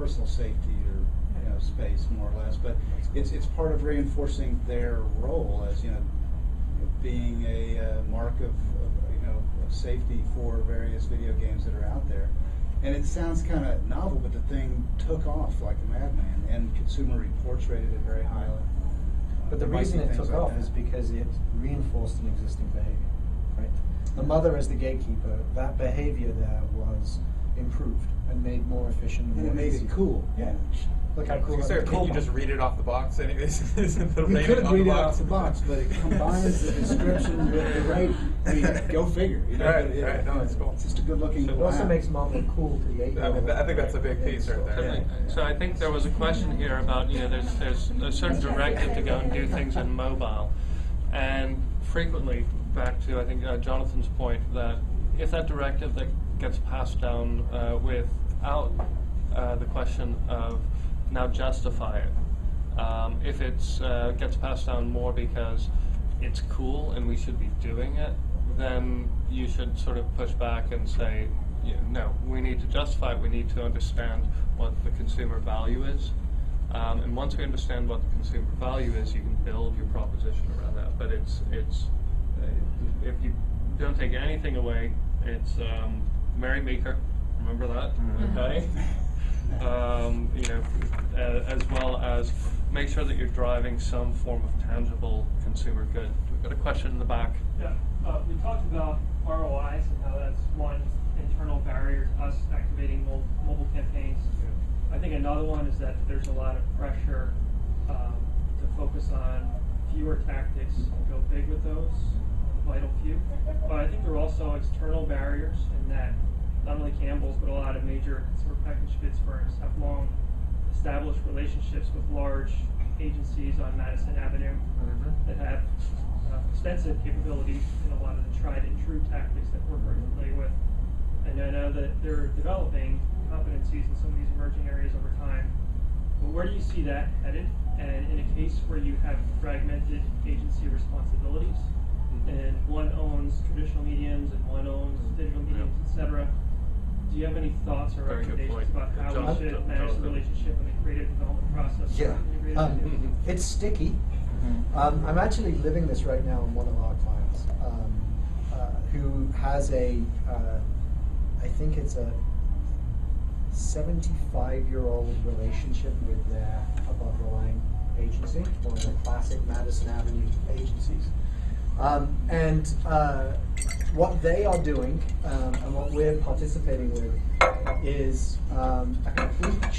personal safety or space, more or less. But it's part of reinforcing their role as being a mark of safety for various video games that are out there. And it sounds kind of novel, but the thing took off like a madman, and Consumer Reports rated it very highly. But the reason it took off is because it reinforced an existing behavior, right? The mother as the gatekeeper, that behavior there was improved and made more efficient. And it made it cool. Yeah. Look how cool. Can you just read it off the box anyways? You could read it off the box, but it combines the description with the rating. I mean, go figure. Right. No, it's cool. It's just a good looking. It also makes mom look cool to the 8-year-old. I think that's a big piece right there. Yeah. So I think there was a question here about there's a certain directive to go and do things in mobile, and frequently back to I think Jonathan's point that if that directive that gets passed down without the question of now justify it. If it gets passed down more because it's cool and we should be doing it, then you should sort of push back and say, no, we need to justify it. We need to understand what the consumer value is. And once we understand what the consumer value is, you can build your proposition around that. But it's if you don't take anything away, it's Mary Meeker. Remember that, okay? As well as make sure that you're driving some form of tangible consumer good. We've got a question in the back. Yeah, we talked about ROIs and how that's one internal barrier to us activating mobile campaigns. Yeah. I think another one is that there's a lot of pressure to focus on fewer tactics and go big with those, the vital few. But I think there are also external barriers in that not only Campbell's, but a lot of major consumer packaged goods firms have long established relationships with large agencies on Madison Avenue that have extensive capabilities in a lot of the tried and true tactics that we're very familiar with. And I know that they're developing competencies in some of these emerging areas over time. But where do you see that headed? And in a case where you have fragmented agency responsibilities, and one owns traditional mediums and one owns digital mediums, etc., do you have any thoughts or recommendations about how we should manage the relationship in the creative development process? Yeah, it's sticky. I'm actually living this right now in one of our clients who has I think it's a 75-year-old relationship with their above-the-line agency, one of the classic Madison Avenue agencies. And what they are doing and what we're participating with is a complete